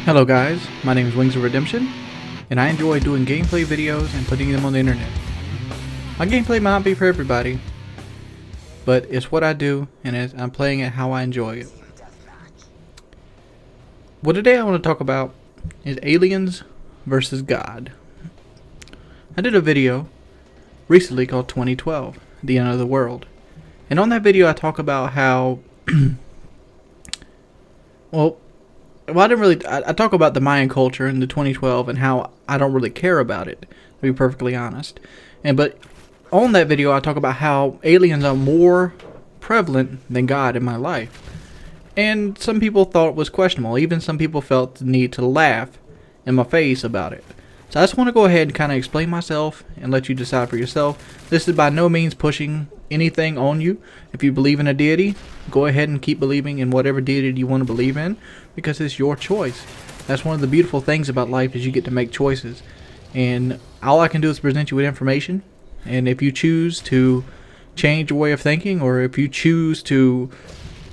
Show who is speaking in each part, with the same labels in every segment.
Speaker 1: Hello guys, my name is Wings of Redemption, and I enjoy doing gameplay videos and putting them on the internet. My gameplay might not be for everybody, but it's what I do, and I'm playing it how I enjoy it. Well, today I want to talk about is aliens versus God. I did a video recently called 2012, The End of the World, and on that video I talk about how I talk about the Mayan culture in the 2012 and how I don't really care about it, to be perfectly honest. But on that video, I talk about how aliens are more prevalent than God in my life. And some people thought it was questionable. Even some people felt the need to laugh in my face about it. So I just want to go ahead and kind of explain myself and let you decide for yourself. This is by no means pushing anything on you. If you believe in a deity, go ahead and keep believing in whatever deity you want to believe in, because it's your choice. That's one of the beautiful things about life, is you get to make choices. And all I can do is present you with information. And if you choose to change your way of thinking, or if you choose to,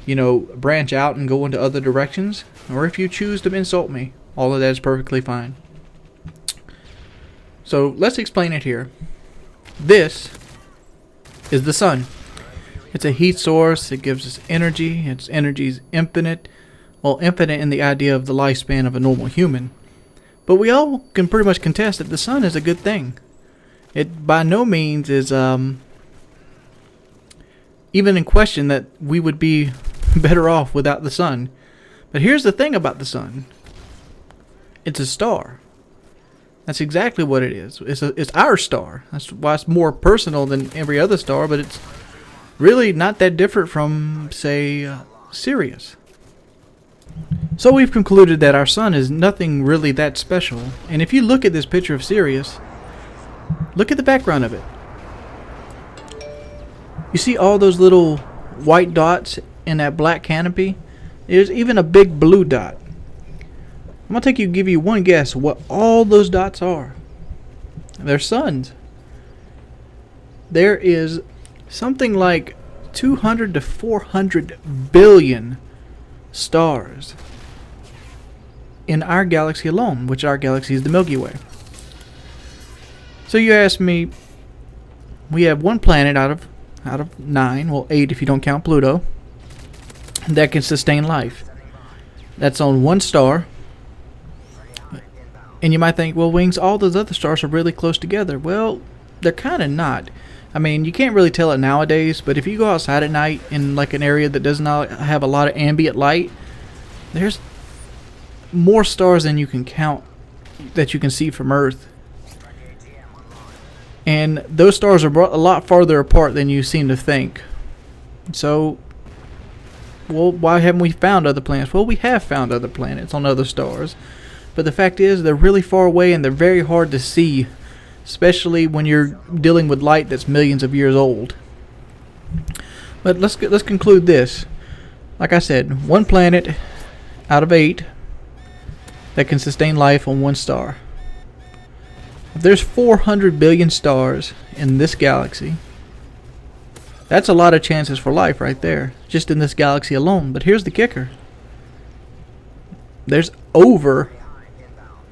Speaker 1: branch out and go into other directions, or if you choose to insult me, all of that is perfectly fine. So let's explain it here. This is the sun. It's a heat source. It gives us energy. Its energy is infinite. Well, infinite in the idea of the lifespan of a normal human. But we all can pretty much contest that the sun is a good thing. It by no means is even in question that we would be better off without the sun. But here's the thing about the sun. It's a star. That's exactly what it is. It's our star. That's why it's more personal than every other star, but it's really not that different from, say, Sirius. So we've concluded that our sun is nothing really that special. And if you look at this picture of Sirius, look at the background of it. You see all those little white dots in that black canopy? There's even a big blue dot. I'm going to give you one guess what all those dots are. They're suns. There is something like 200 to 400 billion stars in our galaxy alone, which our galaxy is the Milky Way. So you ask me, we have one planet out of 9, well 8 if you don't count Pluto, that can sustain life. That's on one star. And you might think, well, Wings, all those other stars are really close together. Well, they're kind of not. I mean, you can't really tell it nowadays, but if you go outside at night in like an area that does not have a lot of ambient light, there's more stars than you can count that you can see from Earth. And those stars are a lot farther apart than you seem to think. So, well, why haven't we found other planets? Well, we have found other planets on other stars. But the fact is, they're really far away and they're very hard to see, especially when you're dealing with light that's millions of years old. But let's conclude this. Like I said, one planet out of 8 that can sustain life on one star. If there's 400 billion stars in this galaxy, that's a lot of chances for life right there, just in this galaxy alone. But here's the kicker. There's over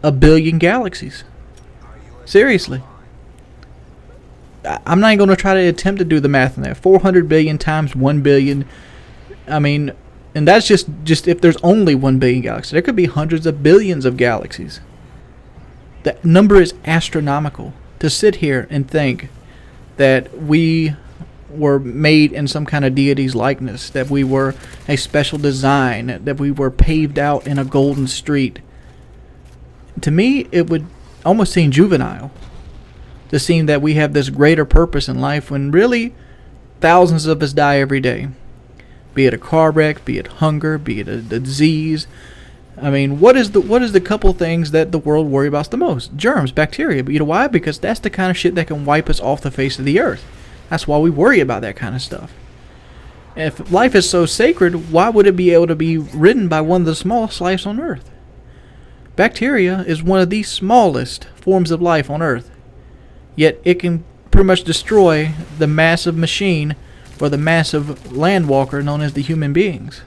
Speaker 1: 1 billion galaxies. Seriously. I'm not even going to try to attempt to do the math on that. 400 billion times 1 billion. I mean, and that's just if there's only 1 billion galaxies. There could be hundreds of billions of galaxies. The number is astronomical. To sit here and think that we were made in some kind of deity's likeness, that we were a special design, that we were paved out in a golden street. To me, it would almost seem juvenile to seem that we have this greater purpose in life when really thousands of us die every day. Be it a car wreck, be it hunger, be it a disease. I mean, what is the couple things that the world worry about the most? Germs, bacteria. But you know why? Because that's the kind of shit that can wipe us off the face of the earth. That's why we worry about that kind of stuff. If life is so sacred, why would it be able to be ridden by one of the smallest lives on earth? Bacteria is one of the smallest forms of life on Earth, yet it can pretty much destroy the massive machine or the massive landwalker known as the human beings.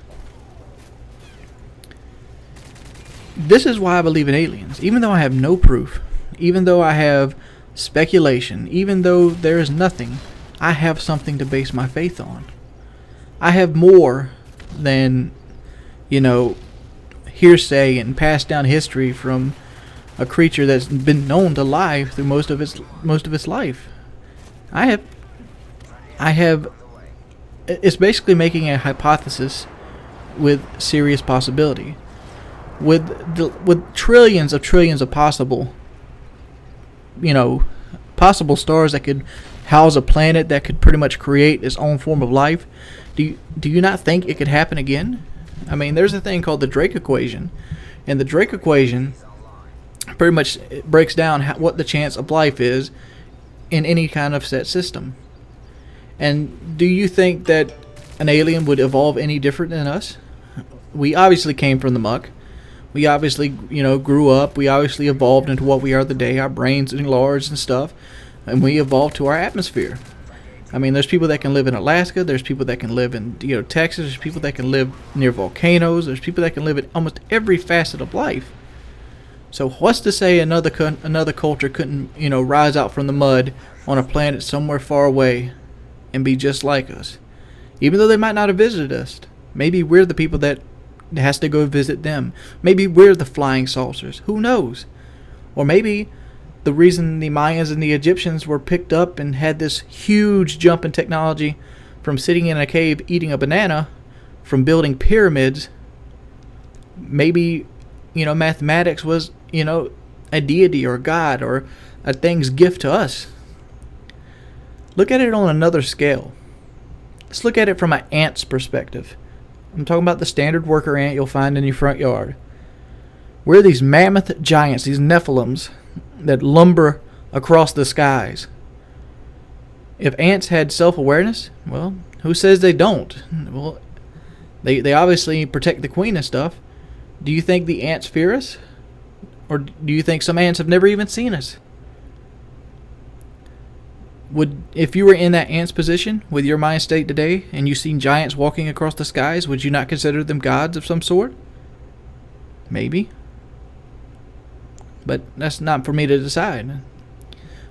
Speaker 1: this is why I believe in aliens. Even though I have no proof, even though I have speculation, even though there is nothing, I have something to base my faith on. I have more than, hearsay and passed down history from a creature that's been known to lie through most of its life. I have. It's basically making a hypothesis with serious possibility, with trillions of possible stars that could house a planet that could pretty much create its own form of life. Do you not think it could happen again? I mean, there's a thing called the Drake equation, and the Drake equation pretty much breaks down what the chance of life is in any kind of set system. And do you think that an alien would evolve any different than us? We obviously came from the muck. We obviously, grew up. We obviously evolved into what we are today. Our brains enlarged and stuff, and we evolved to our atmosphere. I mean, there's people that can live in Alaska. There's people that can live in Texas. There's people that can live near volcanoes. There's people that can live in almost every facet of life. So what's to say another culture couldn't rise out from the mud on a planet somewhere far away and be just like us? Even though they might not have visited us, maybe we're the people that has to go visit them. Maybe we're the flying saucers. Who knows? Or maybe the reason the Mayans and the Egyptians were picked up and had this huge jump in technology from sitting in a cave eating a banana, from building pyramids, maybe, mathematics was, a deity or a god or a thing's gift to us. Look at it on another scale. Let's look at it from an ant's perspective. I'm talking about the standard worker ant you'll find in your front yard. We're these mammoth giants, these Nephilims, that lumber across the skies. If ants had self-awareness, well, who says they don't? Well, they obviously protect the queen and stuff. Do you think the ants fear us? Or do you think some ants have never even seen us? If you were in that ant's position with your mind state today and you seen giants walking across the skies, would you not consider them gods of some sort? Maybe. But that's not for me to decide.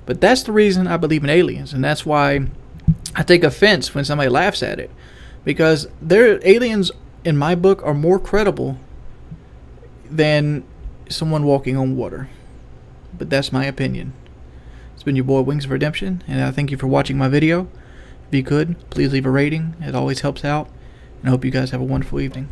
Speaker 1: But that's the reason I believe in aliens, and that's why I take offense when somebody laughs at it. Because aliens, in my book, are more credible than someone walking on water. But that's my opinion. It's been your boy Wings of Redemption, and I thank you for watching my video. If you could, please leave a rating. It always helps out. And I hope you guys have a wonderful evening.